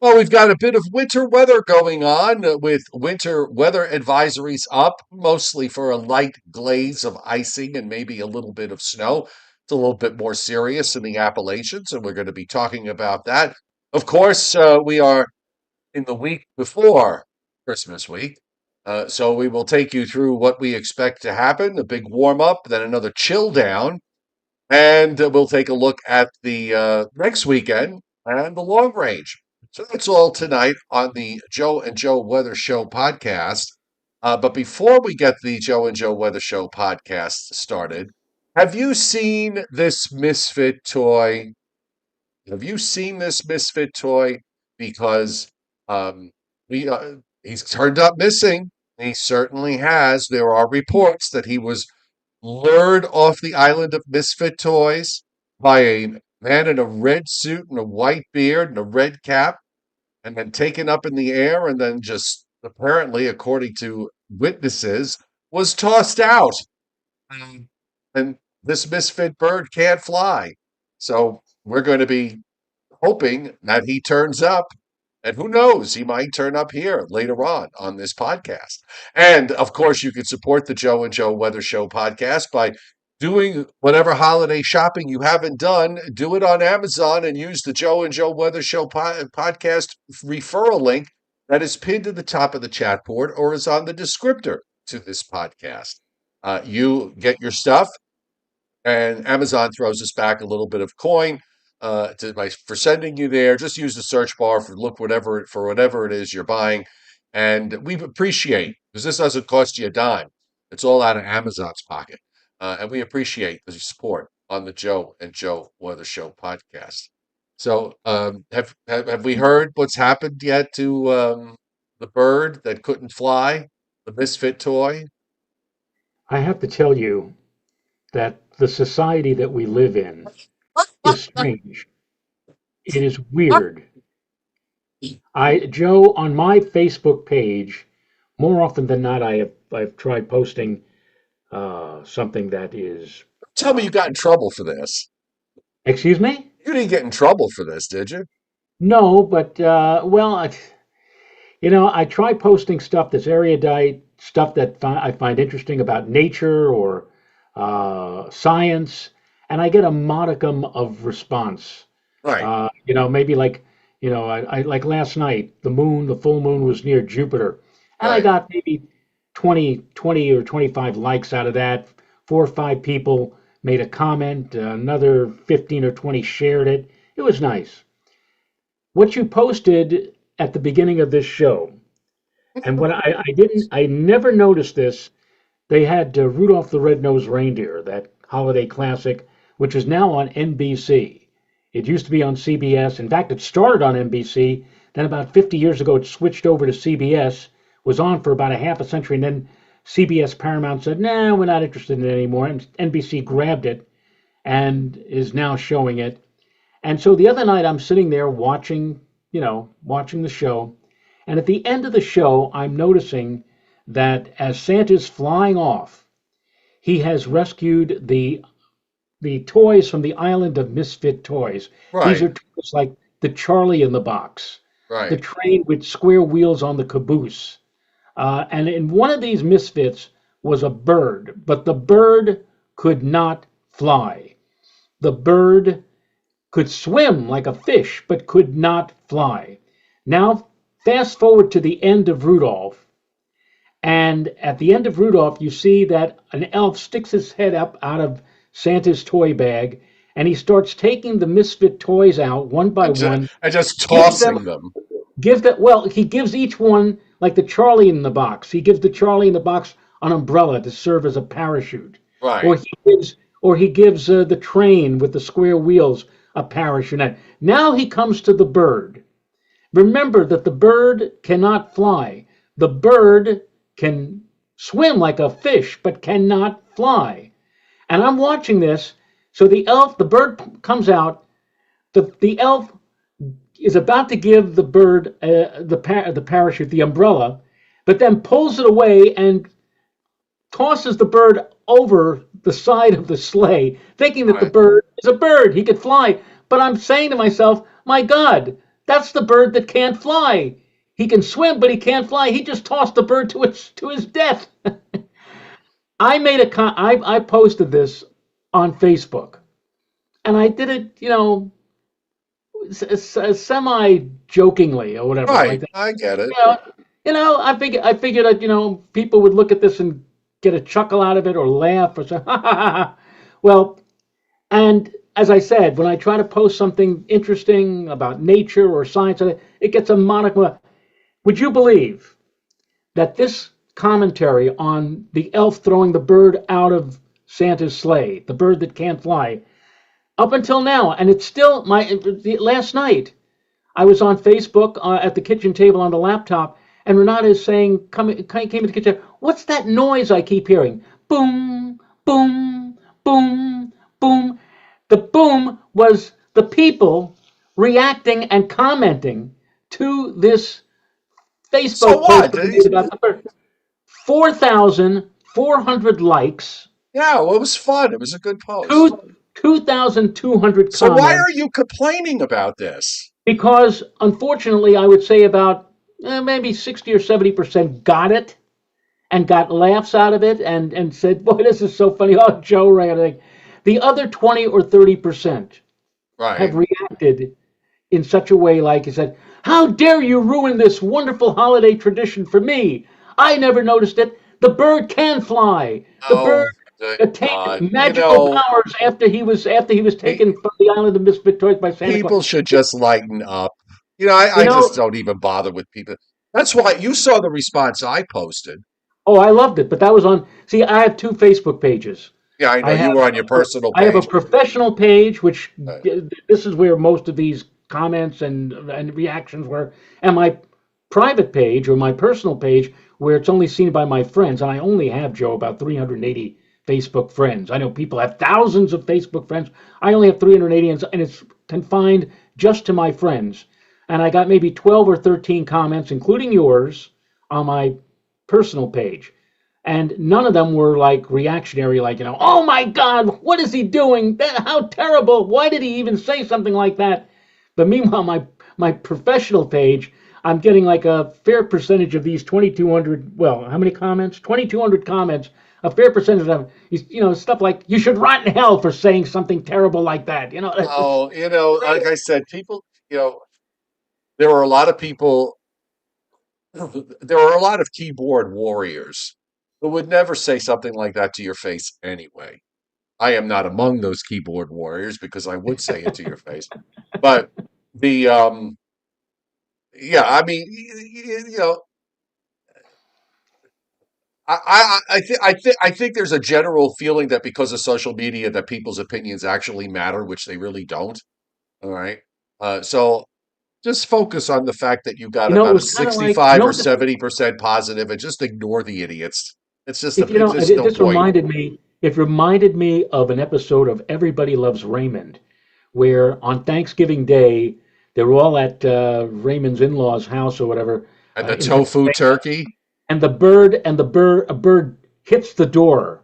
Well, we've got a bit of winter weather going on with winter weather advisories up, mostly for a light glaze of icing and maybe a little bit of snow. It's a little bit more serious in the Appalachians, and we're going to be talking about that. Of course, we are in the week before Christmas week. So we will take you through what we expect to happen, a big warm up, then another chill down, and we'll take a look at the next weekend and the long range. So that's all tonight on the Joe and Joe Weather Show podcast. But before we get the Joe and Joe Weather Show podcast started, have you seen this misfit toy? Have you seen this misfit toy? Because um, he's turned up missing. He certainly has. There are reports that he was lured off the island of misfit toys by a man in a red suit and a white beard and a red cap, and then taken up in the air, and then just apparently, according to witnesses, was tossed out. Um, and this misfit bird can't fly. So we're going to be hoping that he turns up. And who knows, he might turn up here later on this podcast. And of course, you can support the Joe and Joe Weather Show podcast by doing whatever holiday shopping you haven't done. Do it on Amazon and use the Joe and Joe Weather Show podcast referral link that is pinned to the top of the chat board or is on the descriptor to this podcast. You get your stuff, and Amazon throws us back a little bit of coin for sending you there. Just use the search bar for whatever it is you're buying, and we appreciate, because this doesn't cost you a dime. It's all out of Amazon's pocket, and we appreciate the support on the Joe and Joe Weather Show podcast. So, have we heard what's happened yet to the bird that couldn't fly, the misfit toy? I have to tell you that the society that we live in is strange. It is weird. Joe, on my Facebook page, more often than not, I've tried posting something that is. Tell me you got in trouble for this. Excuse me? You didn't get in trouble for this, did you? No, but well, I try posting stuff that's erudite, stuff that I find interesting about nature or science, and I get a modicum of response. Right, Maybe like, I like last night, the full moon was near Jupiter, and I right. got maybe 20 or 25 likes out of that. 4 or 5 people made a comment, another 15 or 20 shared it. It was nice. What you posted at the beginning of this show, and what I never noticed this. They had Rudolph the Red-Nosed Reindeer, that holiday classic, which is now on NBC. It used to be on CBS. In fact, it started on NBC. Then about 50 years ago, it switched over to CBS, was on for about a half a century, and then CBS Paramount said, "Nah, we're not interested in it anymore." And NBC grabbed it and is now showing it. And so the other night, I'm sitting there watching the show. And at the end of the show, I'm noticing that as Santa's flying off, he has rescued the toys from the island of misfit toys. These Right, are toys like the Charlie in the box, the right, train with square wheels on the caboose. And in one of these misfits was a bird, but the bird could not fly. The bird could swim like a fish, but could not fly. Now, fast forward to the end of Rudolph, and at the end of Rudolph, you see that an elf sticks his head up out of Santa's toy bag, and he starts taking the misfit toys out one by one, and just gives them, tossing them. well, he gives each one, like the Charlie in the box, he gives the Charlie in the box an umbrella to serve as a parachute. Right, Or he gives the train with the square wheels a parachute. Now he comes to the bird. Remember that the bird cannot fly. The bird can swim like a fish, but cannot fly. And I'm watching this. So the bird comes out. The elf is about to give the bird the parachute, the umbrella, but then pulls it away and tosses the bird over the side of the sleigh, thinking that the right. bird is a bird. He could fly. But I'm saying to myself, my God, That's the bird that can't fly. He can swim, but he can't fly. He just tossed the bird to his death. I posted this on Facebook, and I did it, semi jokingly or whatever, like Right. that. I get it. You know, I figured that people would look at this and get a chuckle out of it or laugh or say, ha ha ha. Ha. Well, and as I said, when I try to post something interesting about nature or science, it gets a monicum. Would you believe that this commentary on the elf throwing the bird out of Santa's sleigh, the bird that can't fly, up until now, and it's still last night I was on Facebook at the kitchen table on the laptop, and Renata is saying, came to the kitchen, what's that noise I keep hearing? Boom, boom, boom, boom. The boom was the people reacting and commenting to this So Facebook post what? that we made about the bird. 4,400 likes, Yeah, well, it was fun. It was a good post. 2,200 So why comments, are you complaining about this? because unfortunately, I would say about maybe 60 or 70% got it and got laughs out of it and said, boy, this is so funny. Oh, Joe ran. The other 20 or 30% have Right. reacted in such a way like he said, how dare you ruin this wonderful holiday tradition for me? I never noticed it. The bird can fly. The bird Oh, good attained God. magical powers after he was Pe- taken from the island of misfit toys by Santa Claus. people should just lighten up. You I just know, don't even bother with people. That's why you saw the response I posted. oh, I loved it, but that was on. See, I have two Facebook pages. Yeah, I know I you have were on your personal I have a page. professional page, which Uh, this is where most of these comments and reactions were, and my private page or my personal page where it's only seen by my friends, and I only have, Joe, about 380 Facebook friends. I know people have thousands of Facebook friends. I only have 380, and it's confined just to my friends. And I got maybe 12 or 13 comments, including yours, on my personal page, and none of them were like reactionary, like, oh my God, what is he doing? How terrible! Why did he even say something like that? But meanwhile, my professional page, I'm getting like a fair percentage of these 2,200. Well, how many comments? 2,200 comments. A fair percentage of them, stuff like you should rot in hell for saying something terrible like that. It's oh, like I said, people, there were a lot of people, there were a lot of keyboard warriors who would never say something like that to your face anyway. I am not among those keyboard warriors because I would say it to your face. But the yeah, I mean, I think there's a general feeling that because of social media that people's opinions actually matter, which they really don't. All right. So just focus on the fact that you got it about a was kind of like, 65 or 70% positive and just ignore the idiots. if It's just no this point. reminded me. It reminded me of an episode of Everybody Loves Raymond, where on Thanksgiving Day they were all at Raymond's in-laws' house or whatever And the in tofu Pennsylvania, turkey. and a bird hits the door,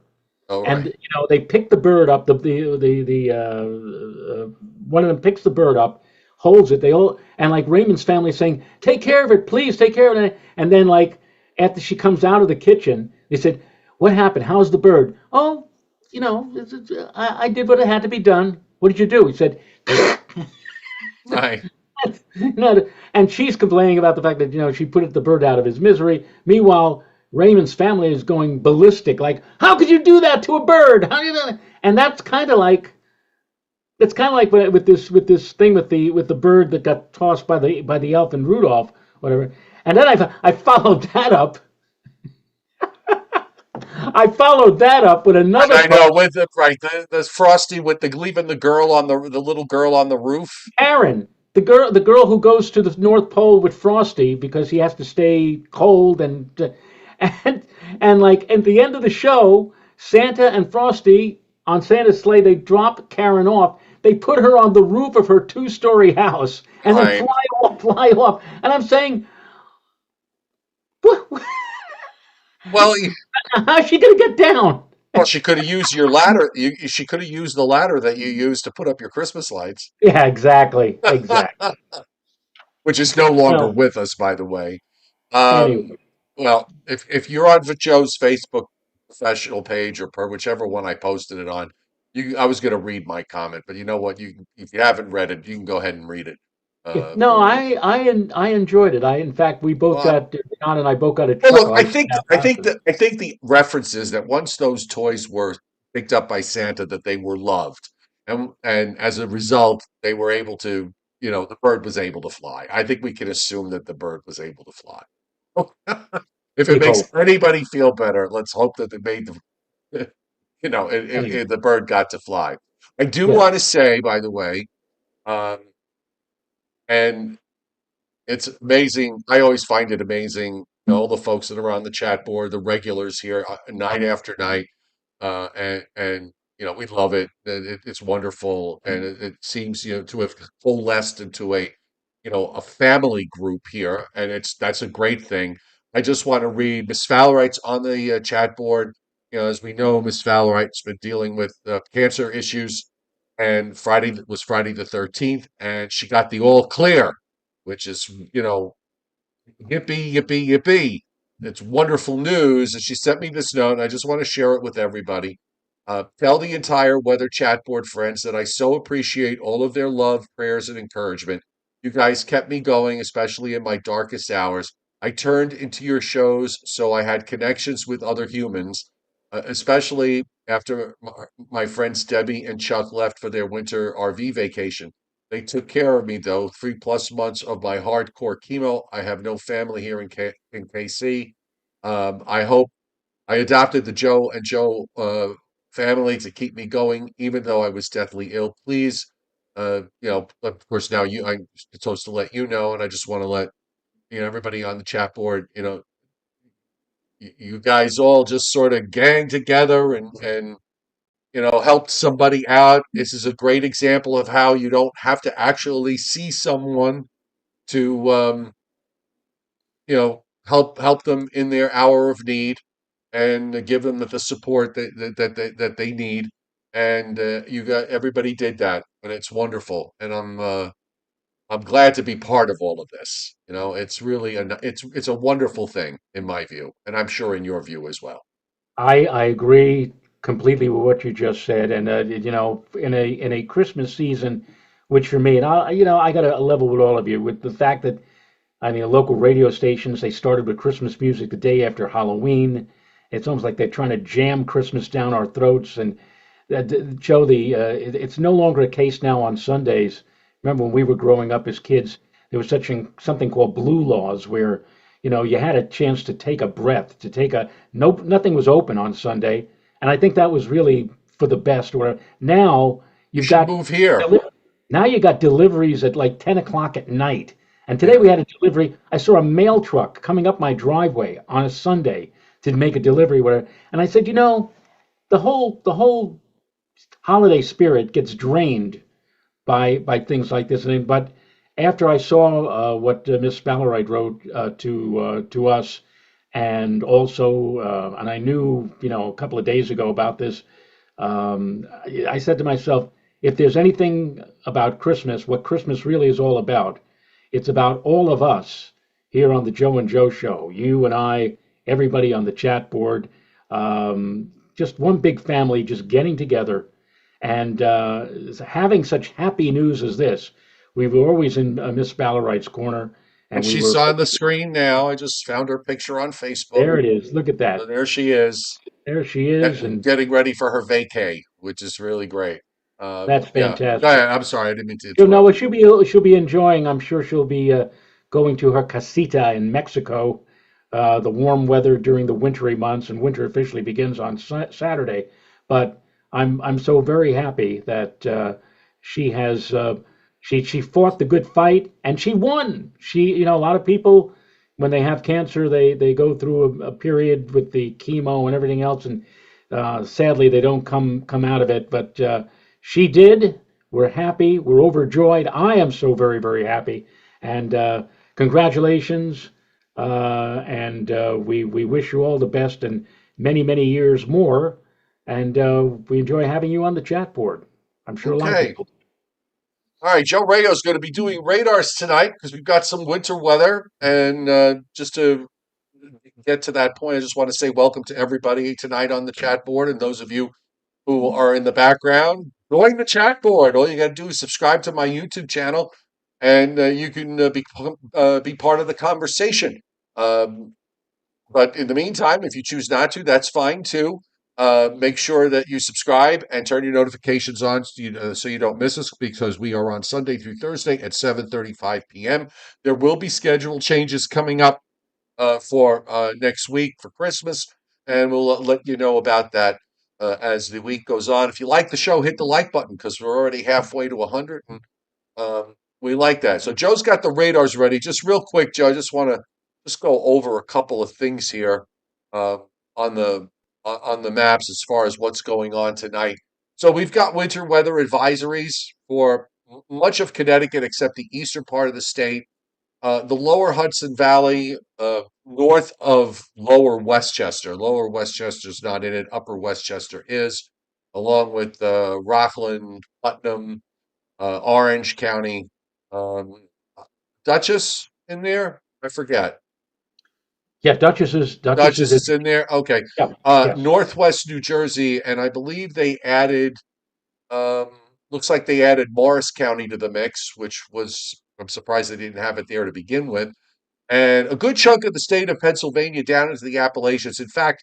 All and right. they pick the bird up. One of them picks the bird up, holds it. They all and like Raymond's family saying, "Take care of it, please, take care of it." And then like after she comes out of the kitchen, they said, "What happened? How's the bird?" "Oh, I did what had to be done." "What did you do?" He said. Right. And she's complaining about the fact that she put the bird out of his misery. Meanwhile, Raymond's family is going ballistic, like, "How could you do that to a bird? How do you do that?" And that's kind of like with this thing with the bird that got tossed by the elf and Rudolph, whatever. And then I followed that up. I followed that up with And another I post. know with the Frosty with the leaving the girl on the little girl on the roof. Karen, the girl who goes to the North Pole with Frosty because he has to stay cold and and like at the end of the show, Santa and Frosty on Santa's sleigh, they drop Karen off. They put her on the roof of her two-story house and then Right. fly off. And I'm saying, what, Well, how's she gonna get down? well, she could have used your ladder. She could have used the ladder that you used to put up your Christmas lights. Yeah, exactly, exactly. which is no longer Well, with us, by the way. anyway, Well, if you're on Joe's Facebook professional page or per whichever one I posted it on, I was going to read my comment, but you know what? If you haven't read it, you can go ahead and read it. yeah, Uh, no, I enjoyed it. In fact, we both well, got John and I both got a Well, look, chuckle. I laughed out to I think the reference is that once those toys were picked up by Santa, that they were loved, and as a result, they were able to, the bird was able to fly. I think we can assume that the bird was able to fly. If it we makes hope. anybody feel better, let's hope that they made Anyway, the bird got to fly. I do yes, want to say, by the way, um, and it's amazing. I always find it amazing. All the folks that are on the chat board, the regulars here, night after night, and we love it. It's wonderful, and it seems to have coalesced into a family group here, and that's a great thing. I just want to read Miss Valorite's on the chat board. As we know, Miss Valorite's been dealing with cancer issues, and Friday was Friday the 13th, and she got the all clear, which is yippee, yippee, yippee. It's wonderful news. And she sent me this note, and I just want to share it with everybody. Tell the entire Weather Chat Board friends that I so appreciate all of their love, prayers, and encouragement. You guys kept me going, especially in my darkest hours. I turned into your shows so I had connections with other humans, especially after my friends Debbie and Chuck left for their winter RV vacation. They took care of me though. 3+ months of my hardcore chemo. I have no family here in KC. I hope I adopted the Joe and Joe family to keep me going, even though I was deathly ill. Please, of course, now I'm supposed to let you know, and I just want to let everybody on the chat board, you guys all just sort of gang together and helped somebody out. This is a great example of how you don't have to actually see someone to help them in their hour of need and give them the support that they need. And you got everybody did that, and it's wonderful. And I'm glad to be part of all of this. It's really it's a wonderful thing in my view, and I'm sure in your view as well. I agree completely with what you just said, and in a Christmas season, which for me, and I got to level with all of you with the fact that I mean, local radio stations, they started with Christmas music the day after Halloween. It's almost like they're trying to jam Christmas down our throats. And Joe, it's no longer a case now on Sundays. Remember when we were growing up as kids, there was something called blue laws where, you had a chance to take a breath, to take a, no, nothing was open on Sunday. And I think that was really for the best. Where now You you've should got, move here. deli- now you got deliveries at like 10 o'clock at night. And today Yeah. we had a delivery. I saw a mail truck coming up my driveway on a Sunday to make a delivery. And I said, the whole holiday spirit gets drained by things like this. But after I saw what Miss Spallerite wrote to us, and also, and I knew a couple of days ago about this, I said to myself, if there's anything about Christmas, what Christmas really is all about, it's about all of us here on the Joe and Joe Show. You and I, everybody on the chat board, just one big family, just getting together and having such happy news as this. We were always in Miss Ballarite's corner, And and we she's were on the screen now. I just found her picture on Facebook. there. It is. Look at So that. there she is. There she is, and Getting ready for her vacay, which is really great. that's Yeah, go fantastic. ahead. I'm sorry, I didn't mean to She'll know interrupt what you. she'll be enjoying. I'm sure she'll be going to her casita in Mexico. The warm weather during the wintry months, and winter officially begins on Saturday. But I'm so very happy that she has she fought the good fight and she won. A lot of people when they have cancer they go through a period with the chemo and everything else, and sadly they don't come out of it. But she did. We're happy. We're overjoyed. I am so very, very happy. And congratulations. And we wish you all the best and many, many years more. And we enjoy having you on the chat board. I'm sure a lot of Okay. people. All right, Joe Rayo is going to be doing radars tonight because we've got some winter weather. And just to get to that point, I just want to say welcome to everybody tonight on the chat board, and those of you who are in the background, join the chat board. All you got to do is subscribe to my YouTube channel, and you can be part of the conversation. Um, but in the meantime, if you choose not to, that's fine too. Make sure that you subscribe and turn your notifications on so you don't miss us because we are on Sunday through Thursday at 7:35 p.m. There will be schedule changes coming up for next week for Christmas, and we'll let you know about that as the week goes on. If you like the show, hit the like button because we're already halfway to 100, and we like that. So Joe's got the radars ready. Just real quick, Joe, I just want to just go over a couple of things here uh, on the maps as far as what's going on tonight. So we've got winter weather advisories for much of Connecticut except the eastern part of the state, the lower Hudson Valley, north of lower Westchester. Lower Westchester's not in it. Upper Westchester is, along with Rockland, Putnam, Orange County, um, Dutchess in there. I forget. Yeah, Duchess is Dutchess in. is in there. Okay. Yeah, yes. Northwest New Jersey, and I believe they added. Um, looks like they added Morris County to the mix, which was I'm surprised they didn't have it there to begin with. And a good chunk of the state of Pennsylvania down into the Appalachians. In fact,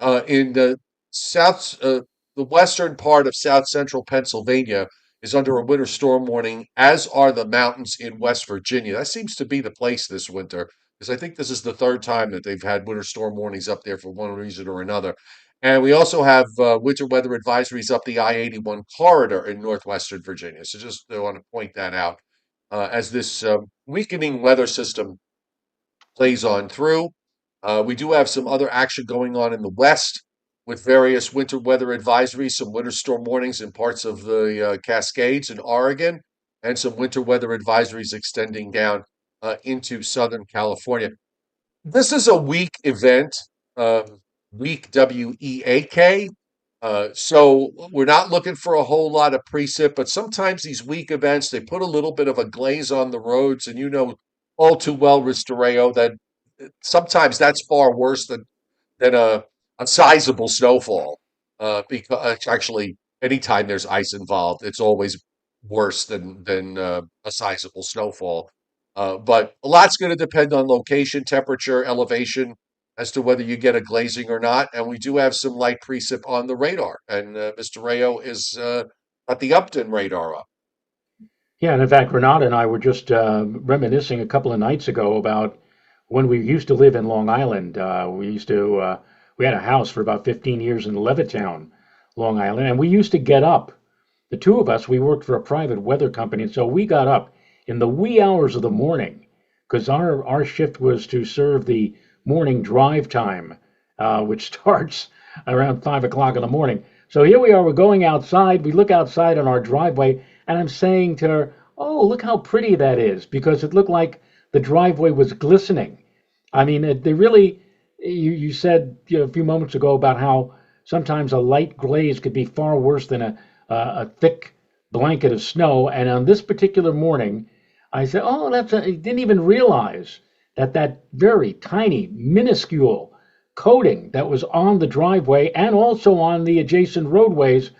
in south, the western part of south central Pennsylvania is under a winter storm warning, as are the mountains in West Virginia. That seems to be the place this winter, because I think this is the third time that they've had winter storm warnings up there for one reason or another. And we also have winter weather advisories up the I-81 corridor in northwestern Virginia. So just I want to point that out as this weakening weather system plays on through. We do have some other action going on in the west with various winter weather advisories, some winter storm warnings in parts of the Cascades in Oregon, and some winter weather advisories extending down into Southern California. This is a week event, week WEAK. So we're not looking for a whole lot of precip, but sometimes these week events, they put a little bit of a glaze on the roads, and you know all too well, Ristoreo, that sometimes that's far worse than a sizable snowfall. Because actually, anytime there's ice involved, it's always worse than a sizable snowfall. But a lot's going to depend on location, temperature, elevation, as to whether you get a glazing or not. And we do have some light precip on the radar, and Mr. Rayo is got the Upton radar up. Yeah, and in fact, Renata and I were just reminiscing a couple of nights ago about when we used to live in Long Island. We had a house for about 15 years in Levittown, Long Island, and we used to get up. The two of us, we worked for a private weather company, and so we got up in the wee hours of the morning because our shift was to serve the morning drive time, which starts around 5 o'clock in the morning. So here we are, we're going outside. We look outside on our driveway, and I'm saying to her, "Oh, look how pretty that is," because it looked like the driveway was glistening. I mean, they really, you said a few moments ago about how sometimes a light glaze could be far worse than a thick blanket of snow. And on this particular morning, I said, "Oh, I didn't even realize that very tiny, minuscule coating that was on the driveway and also on the adjacent roadways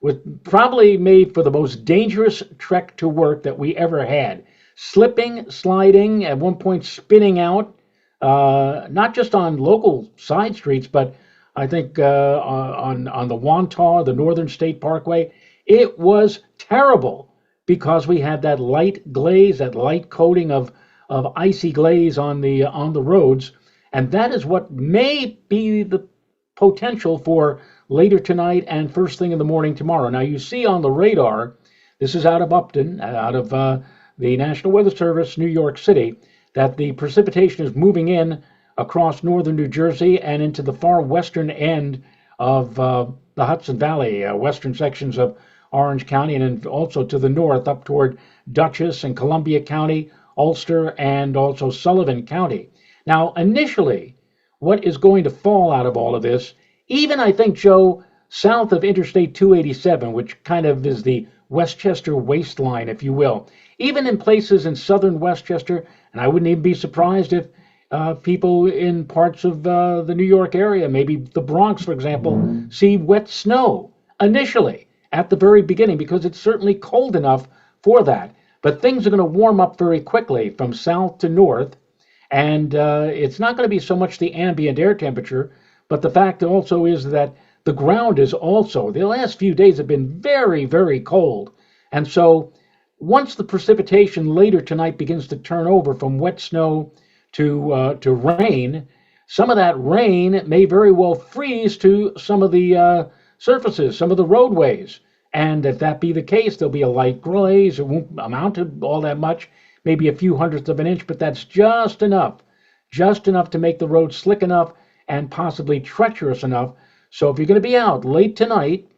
was probably made for the most dangerous trek to work that we ever had. Slipping, sliding, at one point spinning out, not just on local side streets, but I think on the Wantagh, the Northern State Parkway. It was terrible because we had that light glaze, that light coating of icy glaze on the roads, and that is what may be the potential for later tonight and first thing in the morning tomorrow. Now you see on the radar, this is out of Upton, out of the National Weather Service, New York City, that the precipitation is moving in across northern New Jersey and into the far western end of the Hudson Valley, western sections of Orange County, and then also to the north up toward Dutchess and Columbia County, Ulster, and also Sullivan County. Now, initially, what is going to fall out of all of this, even I think, Joe, south of Interstate 287, which kind of is the Westchester waistline, if you will. Even in places in southern Westchester, and I wouldn't even be surprised if people in parts of the New York area, maybe the Bronx, for example, see wet snow initially at the very beginning because it's certainly cold enough for that. But things are going to warm up very quickly from south to north, and it's not going to be so much the ambient air temperature, but the fact also is that the ground is also, the last few days have been very, very cold. And so once the precipitation later tonight begins to turn over from wet snow to rain, some of that rain may very well freeze to some of the surfaces, some of the roadways. And if that be the case, there'll be a light glaze. It won't amount to all that much, maybe a few hundredths of an inch, but that's just enough to make the road slick enough and possibly treacherous enough. So if you're going to be out late tonight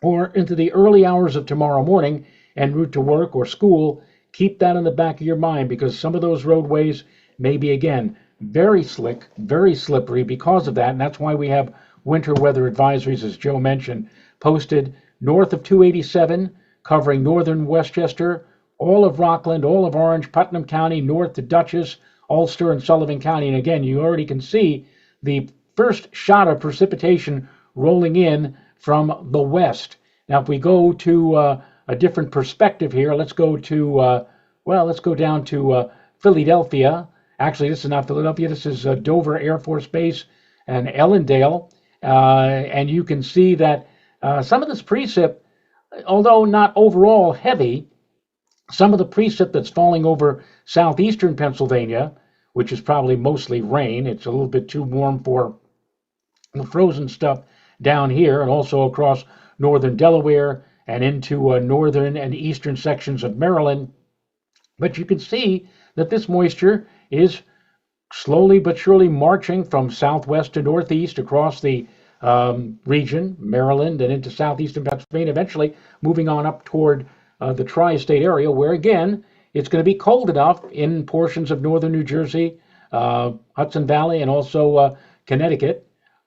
or into the early hours of tomorrow morning en route to work or school, keep that in the back of your mind because some of those roadways may be, again, very slick, very slippery because of that. And that's why we have winter weather advisories, as Joe mentioned, posted north of 287, covering northern Westchester, all of Rockland, all of Orange, Putnam County, north to Dutchess, Ulster, and Sullivan County. And again, you already can see the first shot of precipitation rolling in from the west. Now, if we go to a different perspective here, let's go down to Philadelphia. Actually, this is not Philadelphia. This is Dover Air Force Base and Ellendale. And you can see that some of this precip, although not overall heavy, some of the precip that's falling over southeastern Pennsylvania, which is probably mostly rain, it's a little bit too warm for the frozen stuff down here, and also across northern Delaware and into northern and eastern sections of Maryland. But you can see that this moisture is slowly but surely marching from southwest to northeast across the region, Maryland, and into southeastern Pennsylvania, eventually moving on up toward the tri-state area, where again, it's going to be cold enough in portions of northern New Jersey, Hudson Valley, and also Connecticut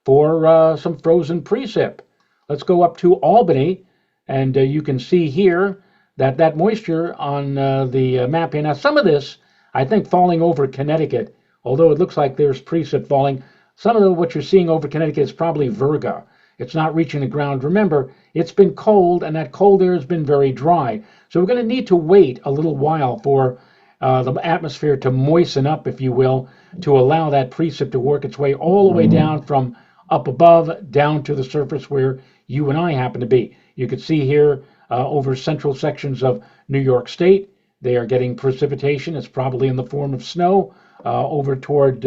for some frozen precip. Let's go up to Albany, and you can see here that moisture on the map here. Now, some of this, I think, falling over Connecticut, although it looks like there's precip falling, some of what you're seeing over Connecticut is probably virga. It's not reaching the ground. Remember, it's been cold, and that cold air has been very dry. So we're going to need to wait a little while for the atmosphere to moisten up, if you will, to allow that precip to work its way all the way down from up above down to the surface where you and I happen to be. You can see here over central sections of New York State, they are getting precipitation. It's probably in the form of snow over toward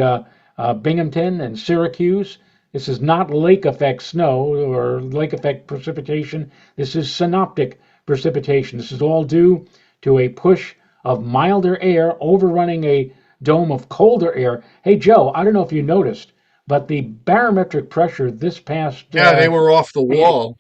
Binghamton and Syracuse. This is not lake effect snow or lake effect precipitation. This is synoptic precipitation. This is all due to a push of milder air overrunning a dome of colder air. Hey, Joe, I don't know if you noticed, but the barometric pressure this past Yeah, they were off the wall.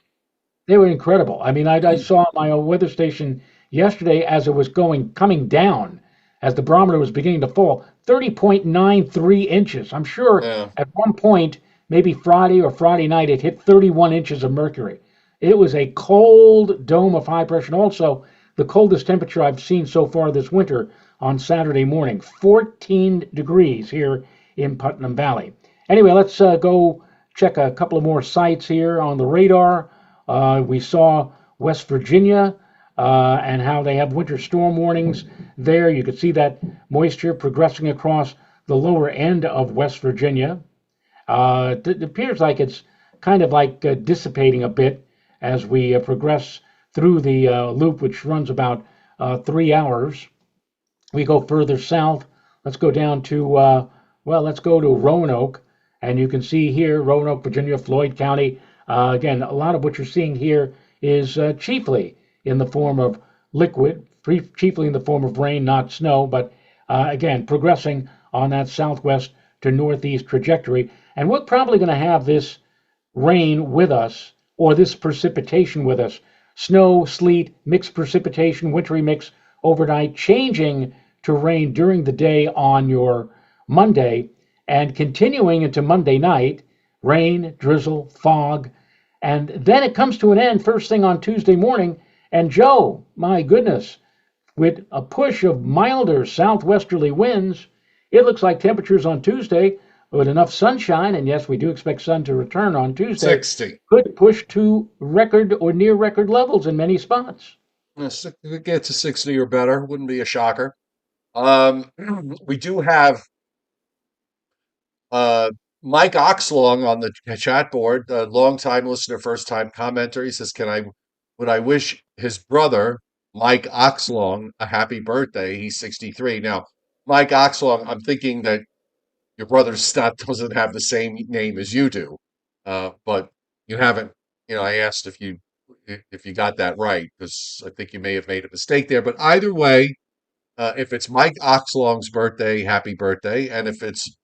they were incredible. I mean, I saw my weather station yesterday as it was coming down, as the barometer was beginning to fall, 30.93 inches. I'm sure Yeah. at one point, maybe Friday or Friday night, it hit 31 inches of mercury. It was a cold dome of high pressure. And also, the coldest temperature I've seen so far this winter on Saturday morning, 14 degrees here in Putnam Valley. Anyway, let's go check a couple of more sites here on the radar. We saw West Virginia and how they have winter storm warnings there. You could see that moisture progressing across the lower end of West Virginia. It appears like it's kind of like dissipating a bit as we progress through the loop, which runs about 3 hours. We go further south. Let's go down to, let's go to Roanoke. And you can see here, Roanoke, Virginia, Floyd County. Again, a lot of what you're seeing here is chiefly in the form of liquid, chiefly in the form of rain, not snow, but again, progressing on that southwest to northeast trajectory. And we're probably going to have this rain with us, or this precipitation with us. Snow, sleet, mixed precipitation, wintry mix overnight, changing to rain during the day on your Monday, and continuing into Monday night, rain, drizzle, fog, and then it comes to an end first thing on Tuesday morning, And Joe, my goodness, with a push of milder southwesterly winds, it looks like temperatures on Tuesday, with enough sunshine, and yes, we do expect sun to return on Tuesday, 60. could push to record or near record levels in many spots. If it get to 60 or better, wouldn't be a shocker. Um, we do have Uh, Mike Oxlong on the chat board, a longtime listener, first time commenter. He says, would I wish his brother, Mike Oxlong, a happy birthday? He's 63. Now, Mike Oxlong, I'm thinking that your brother's not, doesn't have the same name as you do. But you haven't, I asked if you got that right, because I think you may have made a mistake there. But either way, if it's Mike Oxlong's birthday, happy birthday. And if it's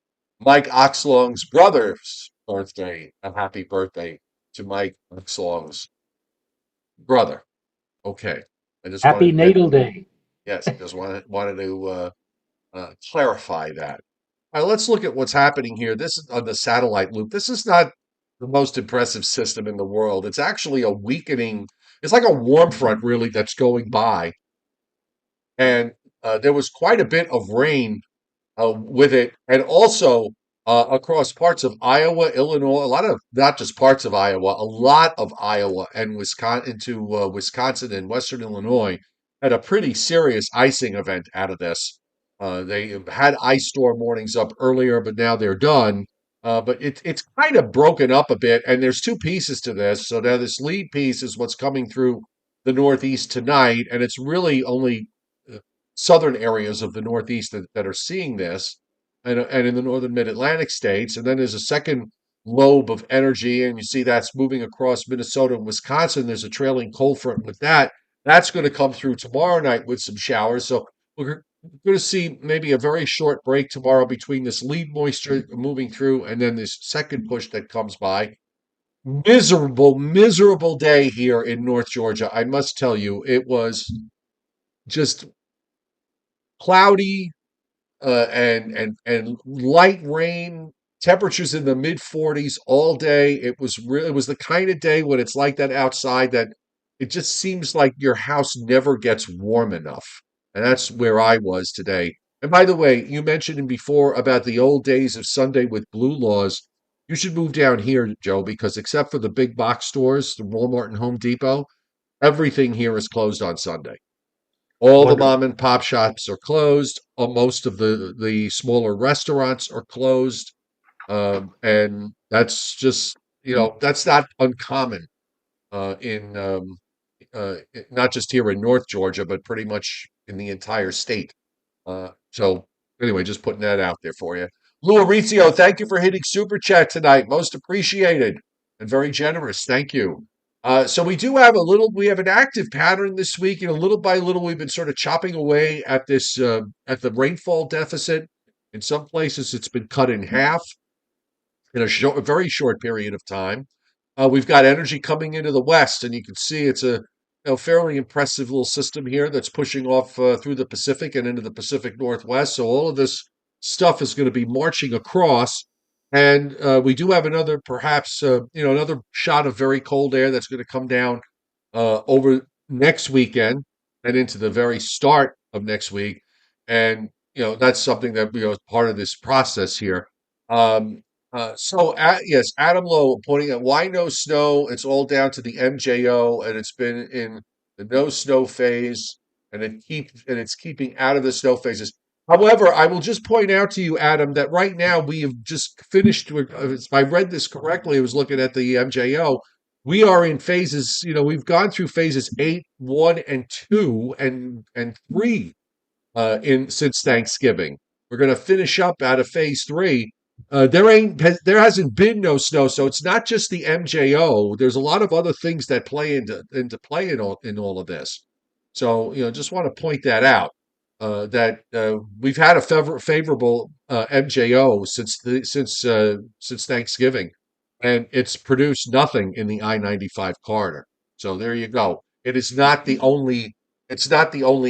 Mike Oxlong's brother's birthday, a happy birthday to Mike Oxlong's brother. Okay. I just wanted Happy to get, natal day. yes, just wanted to clarify that. All right, let's look at what's happening here. This is on the satellite loop. This is not the most impressive system in the world. It's actually a weakening, it's like a warm front, really, that's going by. And there was quite a bit of rain with it, and also across parts of Iowa, Illinois, a lot of not just parts of Iowa, a lot of Iowa and Wisconsin into Wisconsin and Western Illinois had a pretty serious icing event out of this. They had ice storm warnings up earlier, but now they're done. But it's kind of broken up a bit, and there's two pieces to this. So now this lead piece is what's coming through the Northeast tonight, and it's really only southern areas of the Northeast that are seeing this, and in the northern mid-Atlantic states. And then there's a second lobe of energy, and you see that's moving across Minnesota and Wisconsin. There's a trailing cold front with that. That's going to come through tomorrow night with some showers. So we're going to see maybe a very short break tomorrow between this lead moisture moving through and then this second push that comes by. Miserable day here in North Georgia. I must tell you, it was just cloudy, and light rain, temperatures in the mid 40s all day. It was the kind of day when it's like that outside that it just seems like your house never gets warm enough. And that's where I was today. And by the way, you mentioned before about the old days of Sunday with blue laws. You should move down here, Joe, because except for the big box stores, the Walmart and Home Depot, everything here is closed on Sunday. All the Wonderful. mom and pop shops are closed. Most of the smaller restaurants are closed, and that's just that's not uncommon in not just here in North Georgia, but pretty much in the entire state. So anyway, just putting that out there for you. Lou Mauricio, thank you for hitting super chat tonight. Most appreciated and very generous. Thank you. So we have an active pattern this week. Little by little, we've been sort of chopping away at this, at the rainfall deficit. In some places, it's been cut in half in a very short period of time. We've got energy coming into the west, and you can see it's a fairly impressive little system here that's pushing off through the Pacific and into the Pacific Northwest. So all of this stuff is going to be marching across, and we do have another, perhaps, another shot of very cold air that's going to come down over next weekend and into the very start of next week, and that's something that is part of this process here. Um, yes, Adam Lowe pointing out why no snow. It's all down to the MJO, and it's been in the no snow phase, and it's keeping out of the snow phases. However, I will just point out to you, Adam, that right now we have just finished. If I read this correctly, I was looking at the MJO. We are in phases. We've gone through phases 8, 1, and 2, and 3 in since Thanksgiving. We're going to finish up out of phase 3. There hasn't been no snow, so it's not just the MJO. There's a lot of other things that play into play in all of this. So just want to point that out. That we've had a favorable MJO since Thanksgiving, and it's produced nothing in the I-95 corridor. So there you go. It's not the only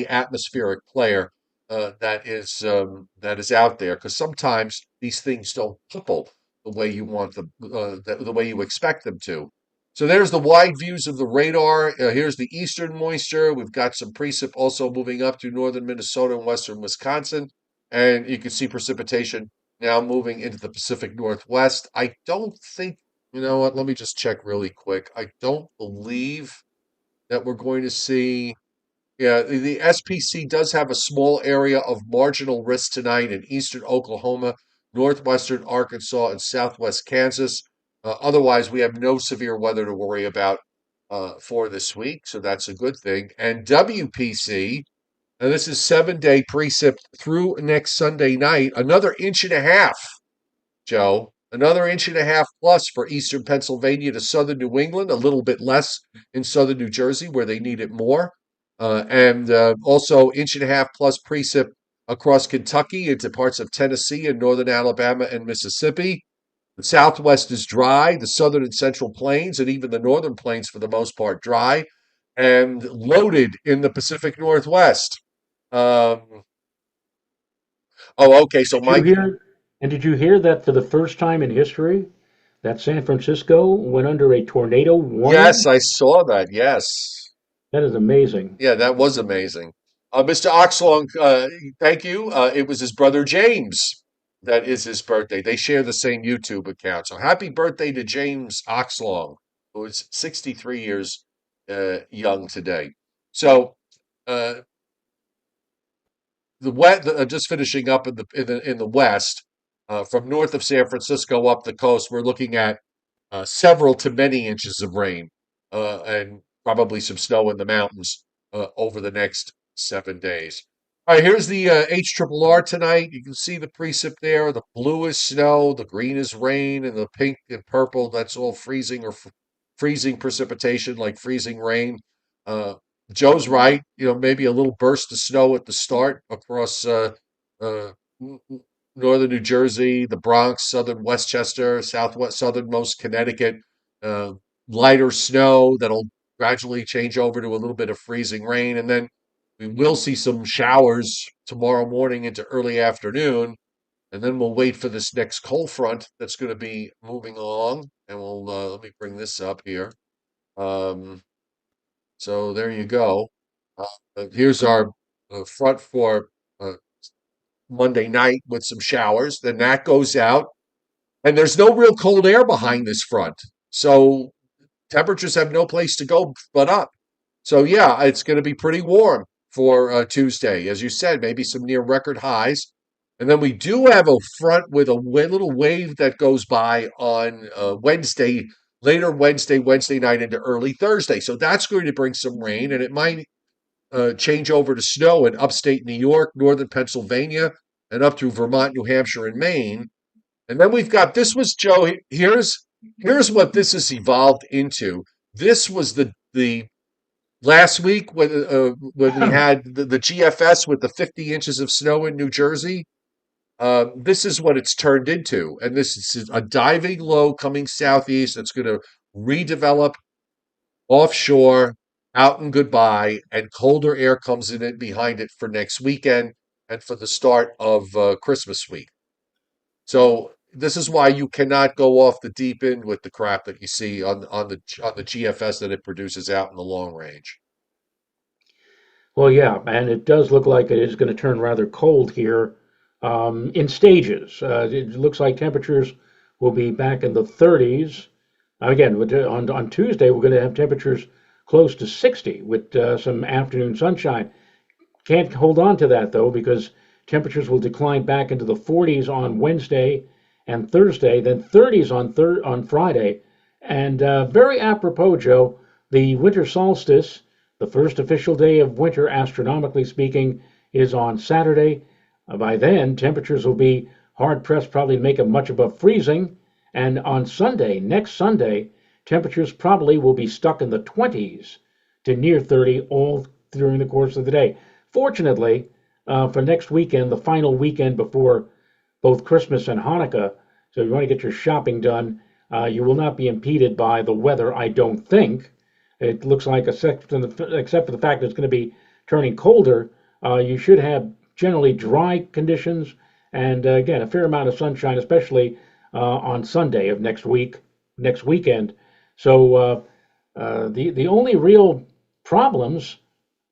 atmospheric player that is out there, because sometimes these things don't couple the way you want them, the way you expect them to. So there's the wide views of the radar. Here's the eastern moisture. We've got some precip also moving up to northern Minnesota and western Wisconsin. And you can see precipitation now moving into the Pacific Northwest. I don't think, you know what, let me just check really quick. I don't believe that we're going to see. Yeah, the SPC does have a small area of marginal risk tonight in eastern Oklahoma, northwestern Arkansas, and southwest Kansas. Otherwise, we have no severe weather to worry about for this week, so that's a good thing. And WPC, and this is 7 day precip through next Sunday night, another inch and a half. Joe. Another inch and a half plus for eastern Pennsylvania to southern New England, a little bit less in southern New Jersey where they need it more. And also inch and a half plus precip across Kentucky into parts of Tennessee and northern Alabama and Mississippi. The southwest is dry, the southern and central plains, and even the northern plains for the most part dry, and loaded in the Pacific Northwest. Um, oh, okay. So Did you Mike, hear? And did you hear that for the first time in history, that San Francisco went under a tornado yes, warning? I saw that. Yes. That is amazing. Yeah, that was amazing. Mr. Oxlong, thank you. It was his brother James. That is his birthday. They share the same YouTube account. So happy birthday to James Oxlong, who is 63 years young today. So uh, just finishing up in the west, from north of San Francisco up the coast, we're looking at several to many inches of rain and probably some snow in the mountains over the next 7 days. All right, here's the HRRR tonight. You can see the precip there. The blue is snow, the green is rain, and the pink and purple, that's all freezing or freezing precipitation, like freezing rain. Uh, Joe's right. Maybe a little burst of snow at the start across uh, northern New Jersey, the Bronx, southern Westchester, southwest, southernmost Connecticut. Uh, Lighter snow that'll gradually change over to a little bit of freezing rain, and then we will see some showers tomorrow morning into early afternoon, and then we'll wait for this next cold front that's going to be moving along. And we'll let me bring this up here. Um, so there you go. Here's our front for uh, Monday night with some showers. Then that goes out, and there's no real cold air behind this front. So temperatures have no place to go but up. So yeah, it's going to be pretty warm for Tuesday, as you said, maybe some near record highs. And then we do have a front with a little wave that goes by on Wednesday, later Wednesday night into early Thursday. So that's going to bring some rain, and it might change over to snow in upstate New York, northern Pennsylvania, and up through Vermont, New Hampshire, and Maine. And then we've got this was Joe. Here's what this has evolved into. This was the last week when we had the GFS with the 50 inches of snow in New Jersey. This is what it's turned into, and this is a diving low coming southeast that's going to redevelop offshore, out and goodbye, and colder air comes in it behind it for next weekend and for the start of Christmas week. So this is why you cannot go off the deep end with the crap that you see on the GFS that it produces out in the long range. Well, yeah, and it does look like it is going to turn rather cold here in stages. It looks like temperatures will be back in the 30s. Again, on Tuesday, we're going to have temperatures close to 60 with some afternoon sunshine. Can't hold on to that though because temperatures will decline back into the 40s on Wednesday and Thursday, then 30s on Friday. And very apropos, Joe, the winter solstice, the first official day of winter, astronomically speaking, is on Saturday. By then, temperatures will be hard pressed probably to make it much above freezing. And on Sunday, next Sunday, temperatures probably will be stuck in the 20s to near 30 all during the course of the day. Fortunately, for next weekend, the final weekend before both Christmas and Hanukkah, so if you want to get your shopping done, you will not be impeded by the weather, I don't think. It looks like, except for the fact that it's going to be turning colder, you should have generally dry conditions and, again, a fair amount of sunshine, especially on Sunday of next weekend. So The only real problems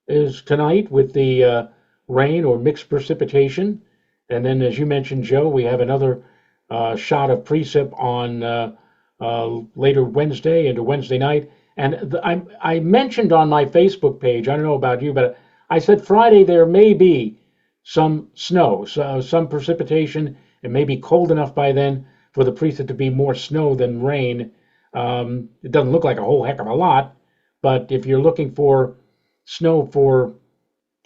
is tonight with the rain or mixed precipitation. And then, as you mentioned, Joe, we have another shot of precip on later Wednesday into Wednesday night. And I mentioned on my Facebook page, I don't know about you, but I said Friday there may be some snow, so some precipitation. It may be cold enough by then for the precip to be more snow than rain. It doesn't look like a whole heck of a lot, but if you're looking for snow for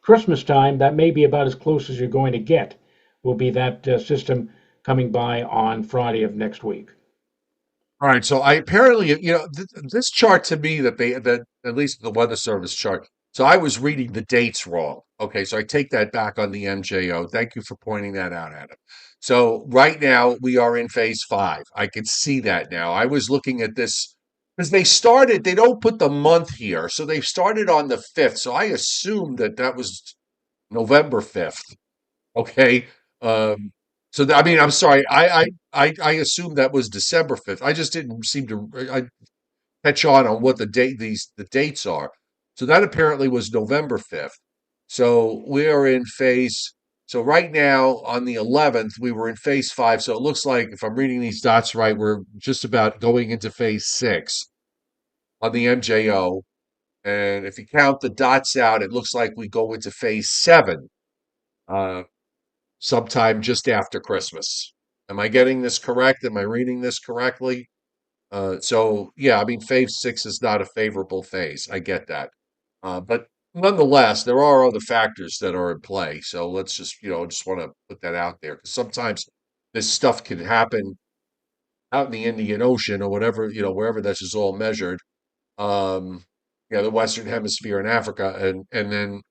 Christmas time, that may be about as close as you're going to get. Will be that system coming by on Friday of next week. All right, so I apparently, this chart to me that at least the Weather Service chart. So I was reading the dates wrong. Okay, so I take that back on the MJO. Thank you for pointing that out, Adam. So right now we are in phase five. I can see that now. I was looking at this because they don't put the month here. So they started on the 5th. So I assumed that was November 5th. Okay. Um, I mean, I'm sorry. I assumed that was December 5th. I just didn't seem to catch on what the dates are. So that apparently was November 5th. So we are in phase. So right now on the 11th, we were in phase five. So it looks like if I'm reading these dots right, we're just about going into phase six on the MJO. And if you count the dots out, it looks like we go into phase seven. Uh, Sometime just after Christmas. Am I getting this correct? Am I reading this correctly? So yeah, I mean, phase six is not a favorable phase. I get that. But nonetheless, there are other factors that are in play. So let's just want to put that out there because sometimes this stuff can happen out in the Indian Ocean or whatever, wherever this is all measured. Um, the Western Hemisphere and Africa, and then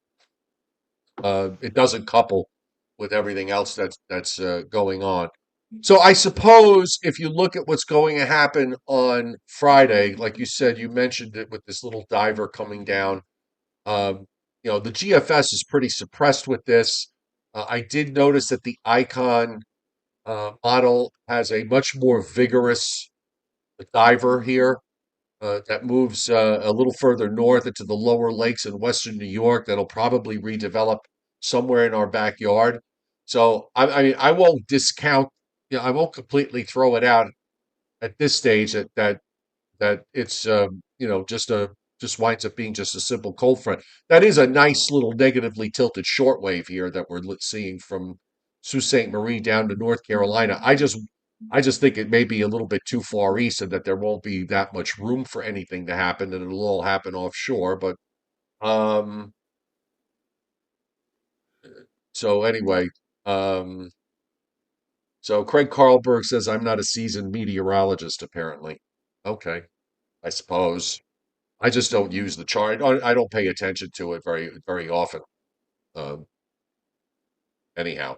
it doesn't couple with everything else that's going on. So I suppose if you look at what's going to happen on Friday, like you said, you mentioned it with this little diver coming down. Um, the GFS is pretty suppressed with this. I did notice that the Icon model has a much more vigorous diver here that moves a little further north into the lower lakes in western New York that'll probably redevelop somewhere in our backyard. So I mean, I won't discount, I won't completely throw it out at this stage that it's just winds up being just a simple cold front. That is a nice little negatively tilted shortwave here that we're seeing from Sault Ste. Marie down to North Carolina. I just think it may be a little bit too far east and that there won't be that much room for anything to happen and it'll all happen offshore. But um so anyway, um so Craig Carlberg says I'm not a seasoned meteorologist apparently. Okay, I suppose. I just don't use the chart. I don't pay attention to it very often. Um, Anyhow,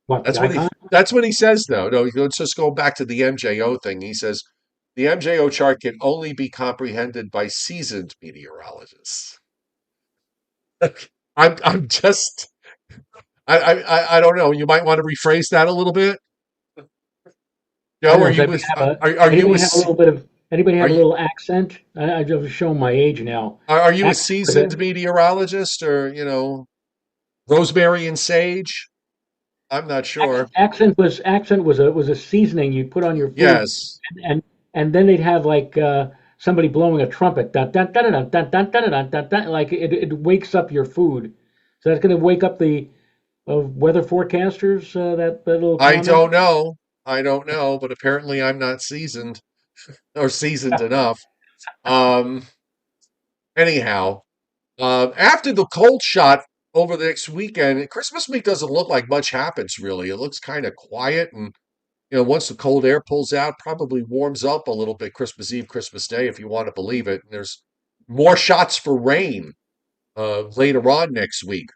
What, the that's what he icon? that's what he says though. No, let's just go back to the MJO thing. He says the MJO chart can only be comprehended by seasoned meteorologists. I'm just I don't know. You might want to rephrase that a little bit. I Joe, don't know. Does anybody have a are you anybody have a little bit of anybody are have a you little accent? I've just shown my age now. are you a Accent was a seasoned meteorologist or rosemary and sage? I'm not sure. accent was a seasoning you put on your food, Yes. and and then they'd have like somebody blowing a trumpet, dun, dun, dun, dun, dun, dun, dun, dun, dun, dun, like it wakes up your food. So that's going to wake up the weather forecasters. That little I comment. don't know. I don't know, but apparently I'm not seasoned or seasoned enough. Um, Anyhow, after the cold shot over the next weekend, Christmas week doesn't look like much happens really. It looks kind of quiet, and once the cold air pulls out, probably warms up a little bit Christmas Eve, Christmas Day, if you want to believe it. And there's more shots for rain later on next week,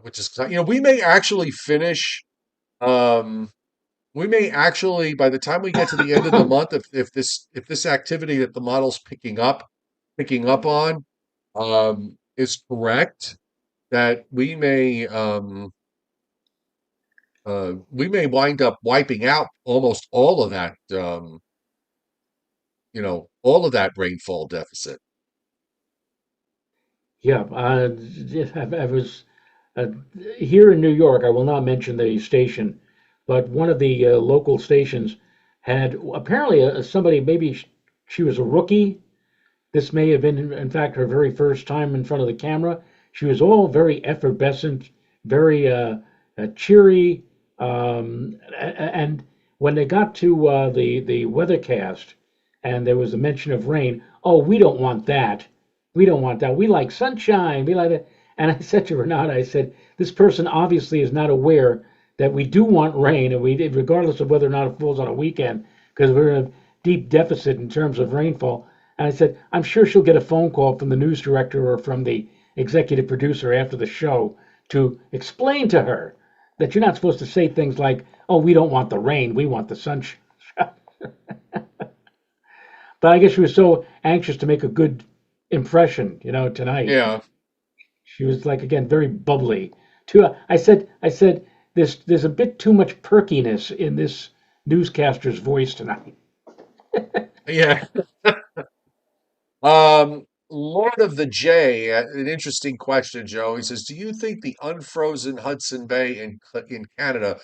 which is we may actually finish. Um, We may actually, by the time we get to the end of the month, if this activity that the model's picking up on is correct, that we may wind up wiping out almost all of that all of that rainfall deficit. Yeah, I was uh, here in New York. I will not mention the station, but one of the local stations had apparently somebody, maybe she was a rookie. This may have been, in fact, her very first time in front of the camera. She was all very effervescent, very cheery. And when they got to the weathercast, and there was a mention of rain, oh, we don't want that. We don't want that. We like sunshine. We like that. And I said to Renata, I said, this person obviously is not aware that we do want rain, and we, regardless of whether or not it falls on a weekend, because we're in a deep deficit in terms of rainfall. And I said, I'm sure she'll get a phone call from the news director or from the executive producer after the show to explain to her that you're not supposed to say things like, oh, we don't want the rain, we want the sunshine. But I guess she was so anxious to make a good impression, tonight. Yeah. She was like, again, very bubbly. Too, I said, there's a bit too much perkiness in this newscaster's voice tonight. Yeah. Lord of the J, an interesting question, Joe. He says, "Do you think the unfrozen Hudson Bay in Canada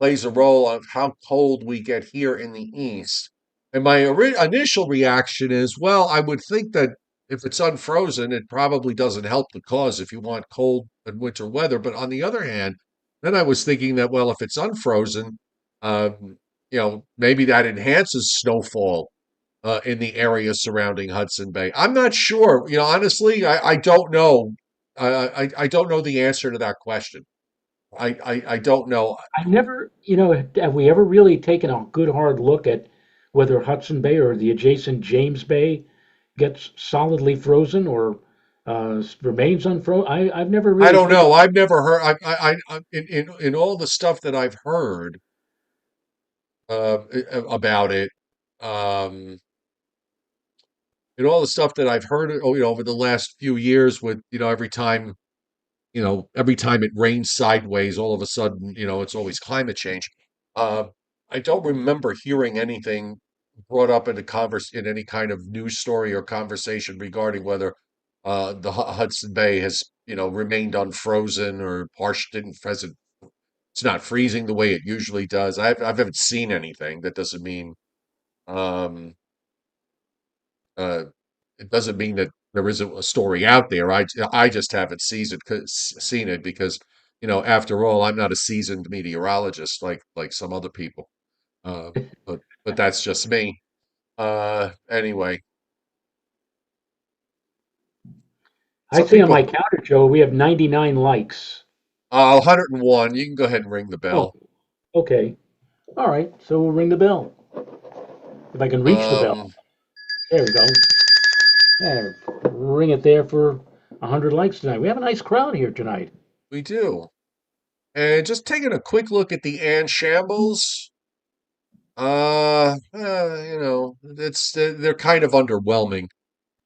plays a role of how cold we get here in the East?" And my initial reaction is, well, I would think that if it's unfrozen, it probably doesn't help the cause if you want cold and winter weather. But on the other hand, then I was thinking that, well, if it's unfrozen, maybe that enhances snowfall in the area surrounding Hudson Bay. I'm not sure. Honestly, I don't know. I don't know the answer to that question. I don't know. I never, have we ever really taken a good hard look at whether Hudson Bay or the adjacent James Bay gets solidly frozen or remains unfrozen? I've never I really don't taken. know. I've never heard. In all the stuff that I've heard about it, um, in all the stuff that I've heard, over the last few years, with every time it rains sideways, all of a sudden, it's always climate change. Uh, I don't remember hearing anything brought up in any kind of news story or conversation regarding whether the Hudson Bay has, remained unfrozen or partial didn't present. It's not freezing the way it usually does. I haven't seen anything. That doesn't mean um, uh, it doesn't mean that there isn't a story out there. I just haven't seen it because, after all, I'm not a seasoned meteorologist like some other people. Uh, but that's just me. Anyway, I some see on my people. counter, Joe, we have 99 likes. 101. You can go ahead and ring the Oh, bell. okay. All right. So we'll ring the bell. If I can reach the bell. Um, There we go. Yeah, ring it there for 100 likes tonight. We have a nice crowd here tonight. we do. And just taking a quick look at the Ann Shambles. They're kind of underwhelming.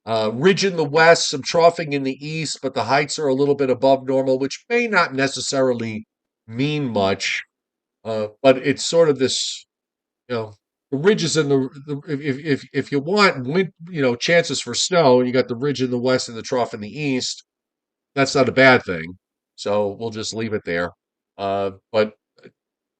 Ridge in the west, some troughing in the east, but the heights are a little bit above normal, which may not necessarily mean much. But it's sort of this, the ridges in the if you want chances for snow, and you got the ridge in the west and the trough in the east, that's not a bad thing. So we'll just leave it there. But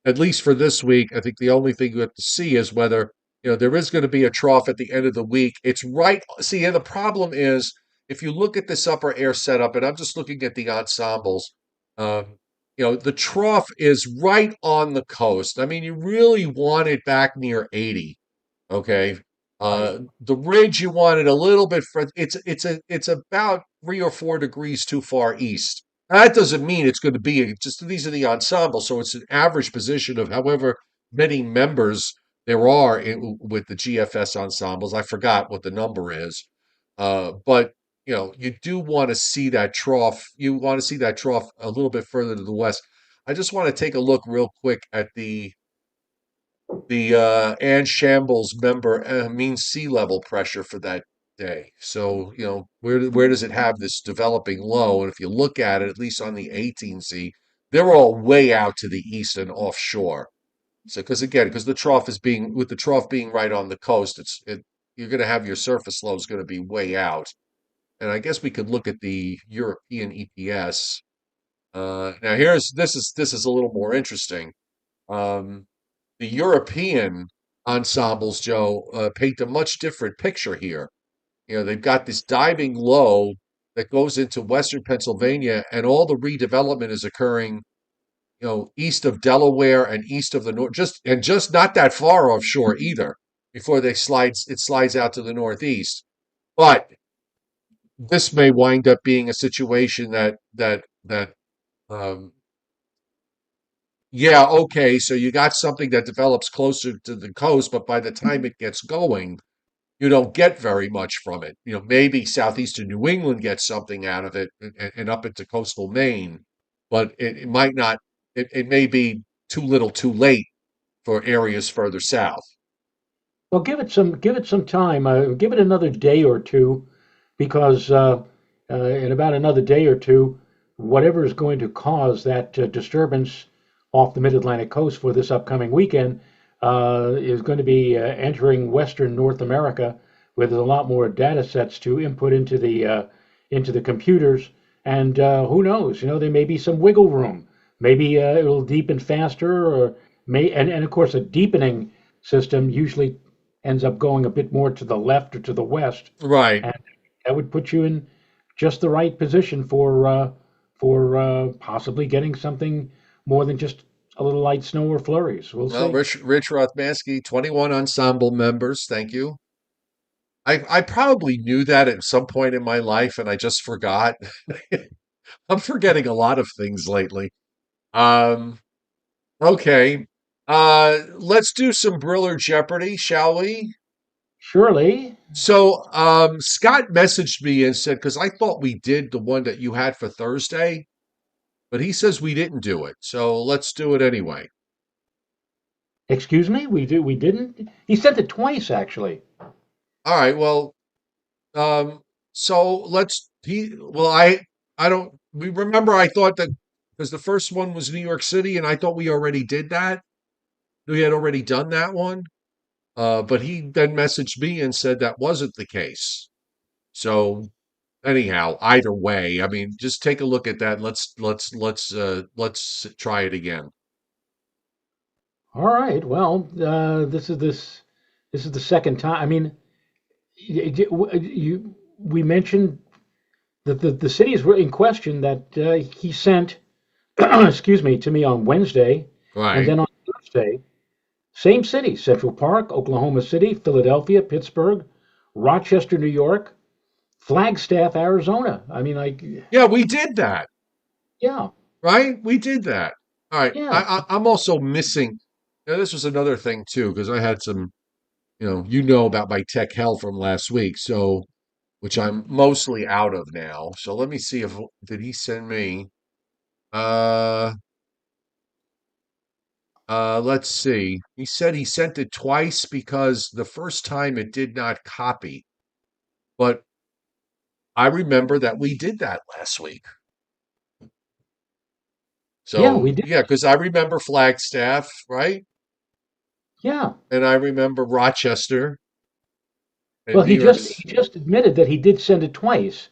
at least for this week, I think the only thing you have to see is whether, there is going to be a trough at the end of the week. It's right. See, and the problem is if you look at this upper air setup, and I'm just looking at the ensembles, the trough is right on the coast. I mean, you really want it back near 80. Okay. Right. The ridge you want it a little bit it's about 3 or 4 degrees too far east. That doesn't mean it's going to be just these are the ensemble, so it's an average position of however many members there are with the GFS ensembles. I forgot what the number is, but you do want to see that trough. You want to see that trough a little bit further to the west. I just want to take a look real quick at the Ann Shambles member mean sea level pressure for that day. So, where does it have this developing low? And if you look at least on the 18C, they're all way out to the east and offshore. So, because the trough being right on the coast, you're going to have your surface low is going to be way out. And I guess we could look at the European EPS. Now here's this is a little more interesting. Um, the European ensembles, Joe, paint a much different picture here. They've got this diving low that goes into Western Pennsylvania, and all the redevelopment is occurring, east of Delaware and east of the north, just not that far offshore either, before it slides out to the northeast. But this may wind up being a situation that um, yeah, okay, so you got something that develops closer to the coast, but by the time it gets going, you don't get very much from it. Maybe southeastern New England gets something out of it, and up into coastal Maine, but it might not. It may be too little, too late for areas further south. Well, give it some time. Give it another day or two, because in about another day or two, whatever is going to cause that disturbance off the Mid-Atlantic coast for this upcoming weekend is going to be entering Western North America, where there's a lot more data sets to input into the computers. And who knows? There may be some wiggle room. Maybe it'll deepen faster, or and of course, a deepening system usually ends up going a bit more to the left or to the west, Right. and that would put you in just the right position for possibly getting something more than just a little light snow or flurries. We'll Well, see. Rich Rothmansky, 21 ensemble members. Thank you. I probably knew that at some point in my life, and I just forgot. I'm forgetting a lot of things lately. Um, okay. Let's do some Briller Jeopardy, shall we? Surely. So, Scott messaged me and said, because I thought we did the one that you had for Thursday, but he says we didn't do it. So let's do it anyway. Excuse me, we didn't. He sent it twice actually. All right. Well, um, so I don't, we remember I thought that because the first one was New York City and I thought we already did that. We had already done that one. But he then messaged me and said that wasn't the case. So anyhow, either way, I mean, just take a look at that. Let's try it again. All right. Well, this is the second time. I mean, we mentioned that the cities were in question that he sent, excuse me, to me on Wednesday, and Right. then on Thursday. Same city: Central Park, Oklahoma City, Philadelphia, Pittsburgh, Rochester, New York, Flagstaff, Arizona. I mean, like, Yeah, we did that. yeah, Right? We did that. All right. yeah. I'm also missing. Now, this was another thing too, because I had some, you know about my tech hell from last week, so which I'm mostly out of now. So let me see if did he send me. Uh, let's see. He said he sent it twice because the first time it did not copy. But I remember that we did that last week. Yeah, we So did. yeah, because I remember Flagstaff, right? Yeah. And I remember Rochester and Well, New he York. just he just admitted that he did send it twice,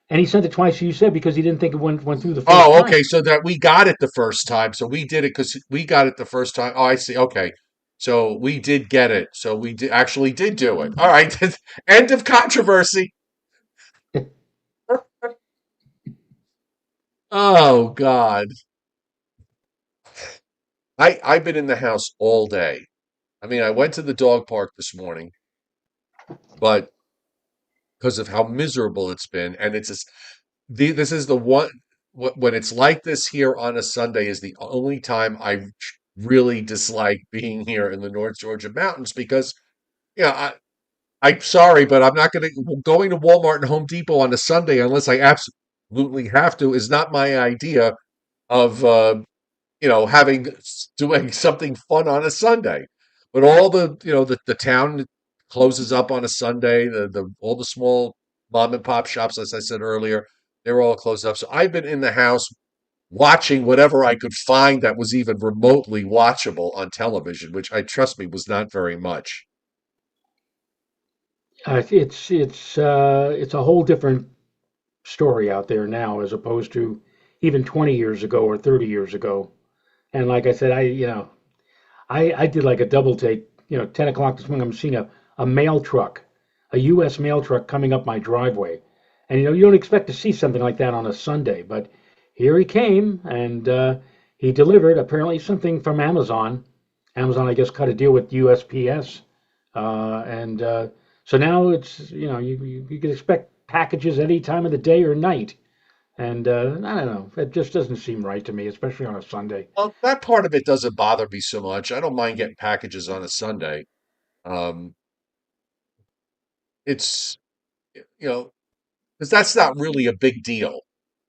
and he sent it twice. You said because he didn't think it went through the first Oh, time. okay. So that we got it the first time. So we did it because we got it the first time. Oh, I see. Okay. So we did get it. So actually did do it. All right. End of controversy. Oh God. I've been in the house all day. I mean, I went to the dog park this morning, but because of how miserable it's been, and this is the one when it's like this here on a Sunday is the only time I really dislike being here in the North Georgia mountains because yeah, I'm sorry, but I'm not going to Walmart and Home Depot on a Sunday unless I absolutely have to is not my idea of having doing something fun on a Sunday. But all the town closes up on a Sunday. The all the small mom and pop shops, as I said earlier, they're all closed up. So I've been in the house watching whatever I could find that was even remotely watchable on television, which I trust me was not very much. It's a whole different story out there now as opposed to even 20 years ago or 30 years ago. And like I said, I did like a double take. 10 o'clock this morning, I'm seeing a mail truck, a U.S. mail truck coming up my driveway. And you don't expect to see something like that on a Sunday, but here he came and he delivered apparently something from Amazon. Amazon, I guess, cut a deal with USPS. And so now you can expect packages any time of the day or night. And I don't know, it just doesn't seem right to me, especially on a Sunday. Well, that part of it doesn't bother me so much. I don't mind getting packages on a Sunday. Um, it's, you know, because that's not really a big deal.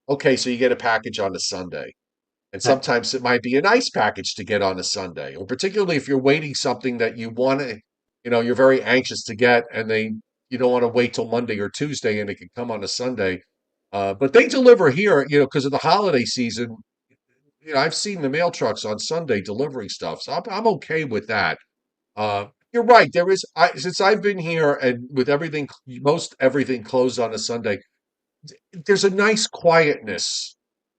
Okay, so you get a package on a Sunday. And sometimes it might be a nice package to get on a Sunday, or particularly if you're waiting something that you want to, you're very anxious to get, and you don't want to wait till Monday or Tuesday, and it can come on a Sunday. But they deliver here, because of the holiday season. I've seen the mail trucks on Sunday delivering stuff, so I'm okay with that. You're right. Since I've been here and with most everything closed on a Sunday, there's a nice quietness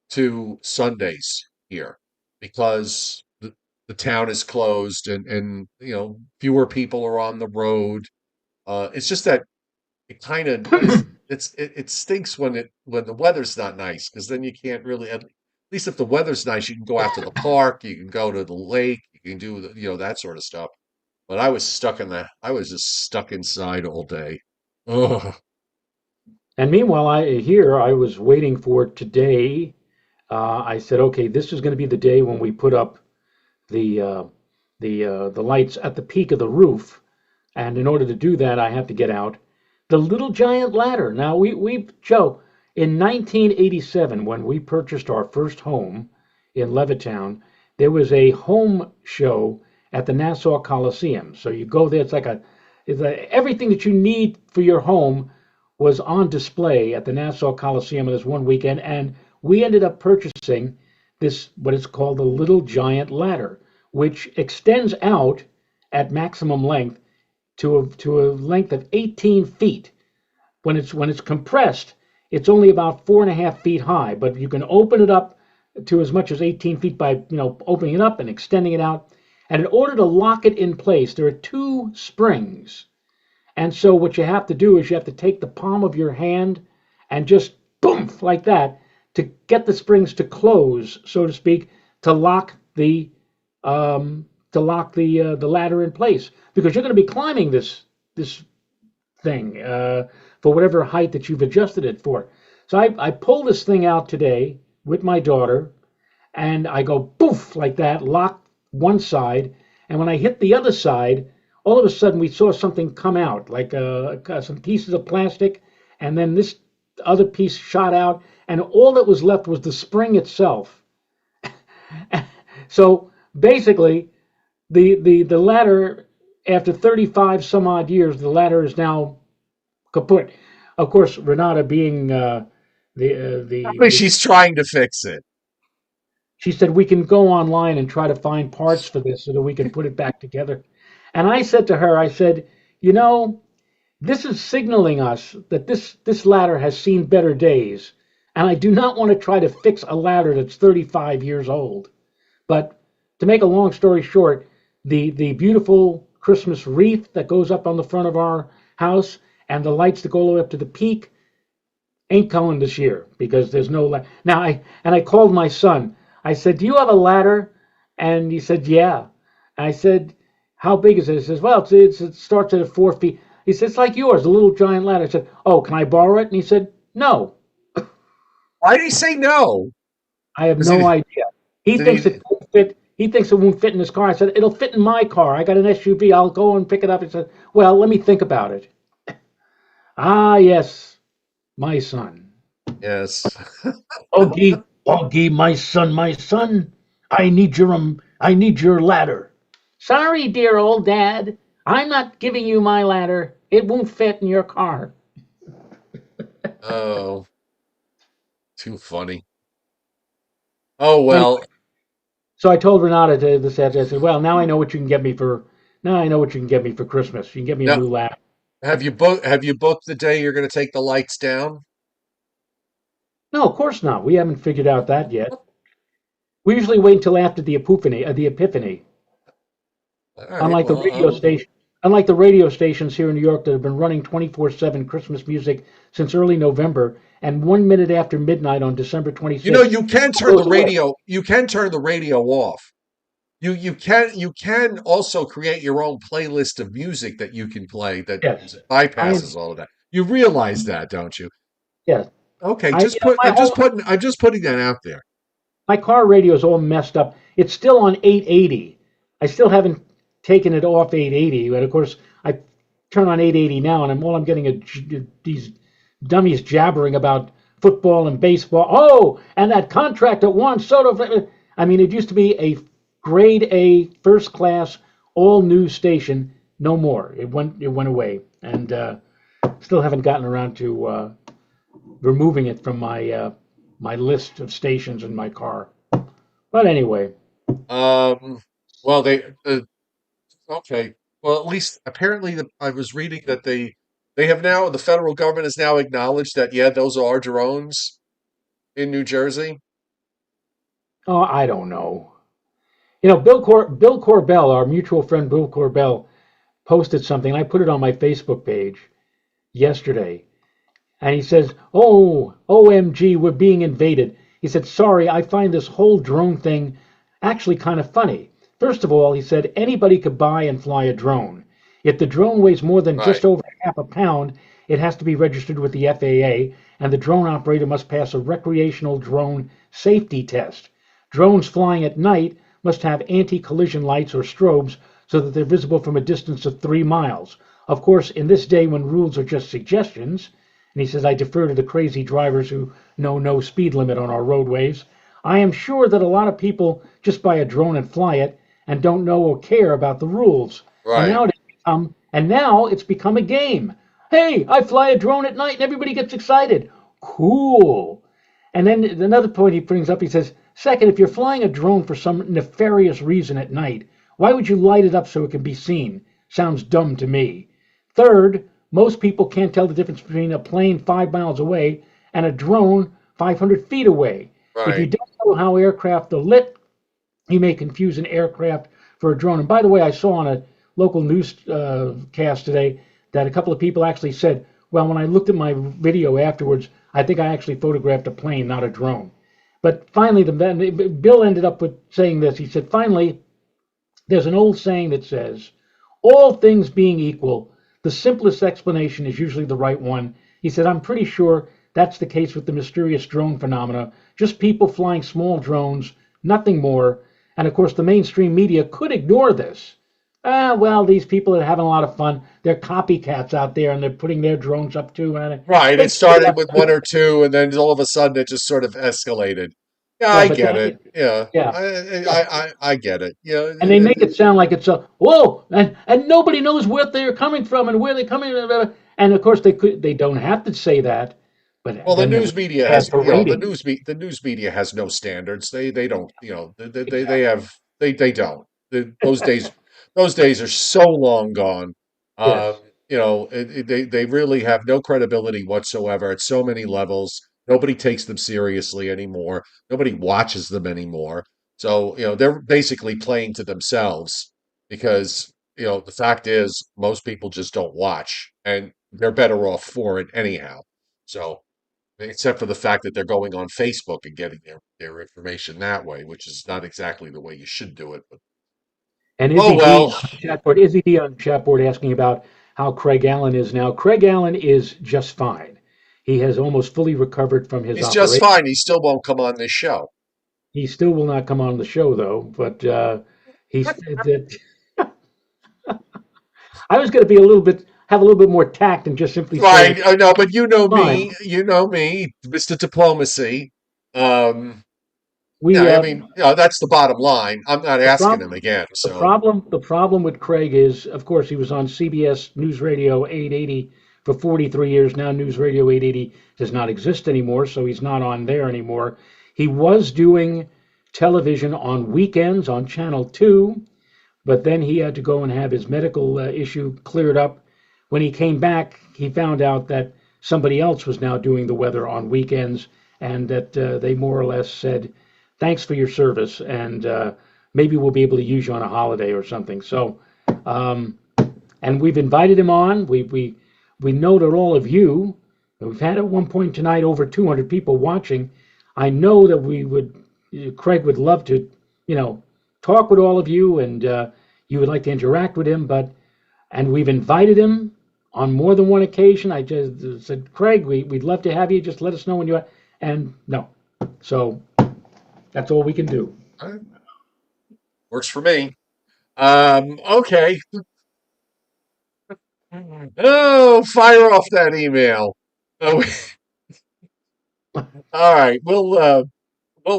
to Sundays here because the town is closed and fewer people are on the road. It's just that it kind of it stinks when the weather's not nice because then you can't really at least if the weather's nice you can go out to the park, you can go to the lake, you can do that sort of stuff. But I was just stuck inside all day. Oh, And meanwhile, I was waiting for today. I said, okay, this is going to be the day when we put up the the lights at the peak of the roof. And in order to do that, I have to get out the little giant ladder. Now, Joe, in 1987, when we purchased our first home in Levittown, there was a home show at the Nassau Coliseum. So you go there, everything that you need for your home was on display at the Nassau Coliseum this one weekend. And we ended up purchasing what is called the Little Giant Ladder, which extends out at maximum length to a length of 18 feet. When it's compressed, it's only about 4.5 feet high, but you can open it up to as much as 18 feet by opening it up and extending it out. And in order to lock it in place, there are two springs. And so what you have to do is you have to take the palm of your hand and just boom like that to get the springs to close, so to speak, to lock the ladder in place because you're going to be climbing this thing for whatever height that you've adjusted it for. So I pull this thing out today with my daughter, and I go poof like that, lock one side, and when I hit the other side, all of a sudden we saw something come out, like some pieces of plastic, and then this other piece shot out, and all that was left was the spring itself. So basically, the ladder, after 35 some odd years, the ladder is now kaput. Of course, Renata being probably she's trying to fix it. she said we can go online and try to find parts for this so that we can put it back together. And I said to her, I said, you know, this is signaling us that this ladder has seen better days, and I do not want to try to fix a ladder that's 35 years old. But to make a long story short, the beautiful Christmas wreath that goes up on the front of our house and the lights that go all the way up to the peak ain't coming this year because there's no now. I called my son. I said, "Do you have a ladder?" And he said, "Yeah." I said, "How big is it?" He says, "Well, it starts at 4 feet." He said, "It's like yours, a little giant ladder." I said, "Oh, can I borrow it?" And he said, "No." Why did he say no? I have Because no he idea. He did thinks he it won't fit. He thinks it won't fit in his car. I said, "It'll fit in my car. I got an SUV. I'll go and pick it up." He said, "Well, let me think about it." Ah, yes, my son. yes. Augie, my son. I need your ladder. Sorry, dear old dad. I'm not giving you my ladder. It won't fit in your car. Oh, too funny. Oh So well. anyway, so I told Renata this afternoon. I said, "Well, now I know what you can get me for. Now I know what you can get me for Christmas. You can get me a No, new ladder." Have you booked the day you're going to take the lights down? No, of course not. We haven't figured out that yet. We usually wait until after the Epiphany. All right. Unlike the Well, radio station, unlike the radio stations here in New York that have been running 24/7 Christmas music since early November, and 1 minute after midnight on December you know, 26th, you can it turn the goes away. radio. You can turn the radio off. You can also create your own playlist of music that you can play that Yes, I bypasses all of that. You realize that, don't you? yes, Okay, I just put. my whole I'm just putting that out there. my car radio is all messed up. It's still on 880. I still haven't taken it off 880, and of course I turn on 880 now, and I'm getting these dummies jabbering about football and baseball. Oh, and that contract at Juan Soto. I mean, it used to be a grade A, first class, all news station. No more. It went away, and still haven't gotten around to removing it from my list of stations in my car. But anyway, Um. Well, okay. Well, at least apparently I was reading that they have now the federal government has now acknowledged that yeah, those are drones in New Jersey. oh, I don't know. Bill Corbell, our mutual friend Bill Corbell, posted something. I put it on my Facebook page yesterday, and he says, "Oh, OMG, we're being invaded." He said, "Sorry, I find this whole drone thing actually kind of funny." First of all, he said anybody could buy and fly a drone. If the drone weighs more than Right. just over half a pound, it has to be registered with the FAA, and the drone operator must pass a recreational drone safety test. Drones flying at night must have anti-collision lights or strobes so that they're visible from a distance of 3 miles. Of course, in this day when rules are just suggestions, and he says, I defer to the crazy drivers who know no speed limit on our roadways. I am sure that a lot of people just buy a drone and fly it and don't know or care about the rules. And Right. now it's become a game. Hey, I fly a drone at night and everybody gets excited. Cool. And then another point he brings up, he says, second, if you're flying a drone for some nefarious reason at night, why would you light it up so it can be seen? Sounds dumb to me. Third, most people can't tell the difference between a plane 5 miles away and a drone 500 feet away. If you Right. don't know how aircraft are lit, you may confuse an aircraft for a drone. And by the way, I saw on a local newscast cast today that a couple of people actually said, well, when I looked at my video afterwards, I think I actually photographed a plane, not a drone. But finally, Bill ended up with saying this. He said, finally, there's an old saying that says, all things being equal, the simplest explanation is usually the right one. He said, I'm pretty sure that's the case with the mysterious drone phenomena, just people flying small drones, nothing more. And of course, the mainstream media could ignore this. Well, these people are having a lot of fun. They're copycats out there and they're putting their drones up too. And Right. they It say started that, with one or two, and then all of a sudden it just sort of escalated. Yeah, yeah, I but get it. then, Yeah, yeah, yeah. I get it. Yeah, And they make it sound like it's a whoa, and nobody knows where they're coming from and where they're coming. And of course, they don't have to say that, but well, the then news it's media bad has, for ratings. the news media has no standards. They don't, they Exactly. have, they don't. Those days are so long gone. Um, Yes. they really have no credibility whatsoever at so many levels. Nobody takes them seriously anymore. Nobody watches them anymore. So, they're basically playing to themselves because, the fact is most people just don't watch and they're better off for it anyhow. So, except for the fact that they're going on Facebook and getting their information that way, which is not exactly the way you should do it. But And oh well, Izzy D on chat board asking about how Craig Allen is now. Craig Allen is just fine. He has almost fully recovered from his he's just operation. fine. He still won't come on this show. He still will not come on the show though, but he's. I was going to be have a little bit more tact and just simply Right, say I know, but fine. you know me, Mr. Diplomacy. Um, yeah, We I mean, that's the bottom line. I'm not The asking him problem, again, the so problem, the problem with Craig is, of course, he was on CBS News Radio 880 for 43 years. Now News Radio 880 does not exist anymore, so he's not on there anymore. He was doing television on weekends on Channel 2, but then he had to go and have his medical issue cleared up, When he came back, he found out that somebody else was now doing the weather on weekends, and that they more or less said, "Thanks for your service, and maybe we'll be able to use you on a holiday or something." So, um, and we've invited him on. We know that all of you. We've had at one point tonight over 200 people watching. I know that we would, Craig would love to, you know, talk with all of you, and you would like to interact with him. And we've invited him on more than one occasion. I just said, Craig, we'd love to have you. Just let us know when you. And no, so that's all we can do. All right, works for me. Okay. Oh, fire off that email. Oh, all right, we'll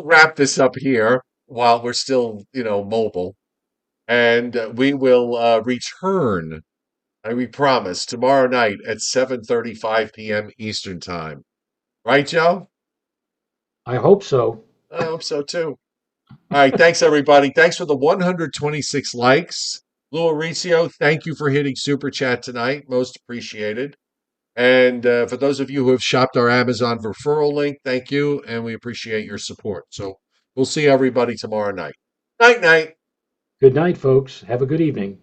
wrap this up here while we're still, mobile, and we will return. We promise tomorrow night at 7:35 p.m. Eastern time. Right, Joe? I hope so. I hope so too. All right, thanks everybody. Thanks for the 126 likes. Lou Mauricio, thank you for hitting super chat tonight. Most appreciated. And for those of you who have shopped our Amazon referral link, thank you, and we appreciate your support. So we'll see everybody tomorrow night. Night, night. Good night, folks. Have a good evening.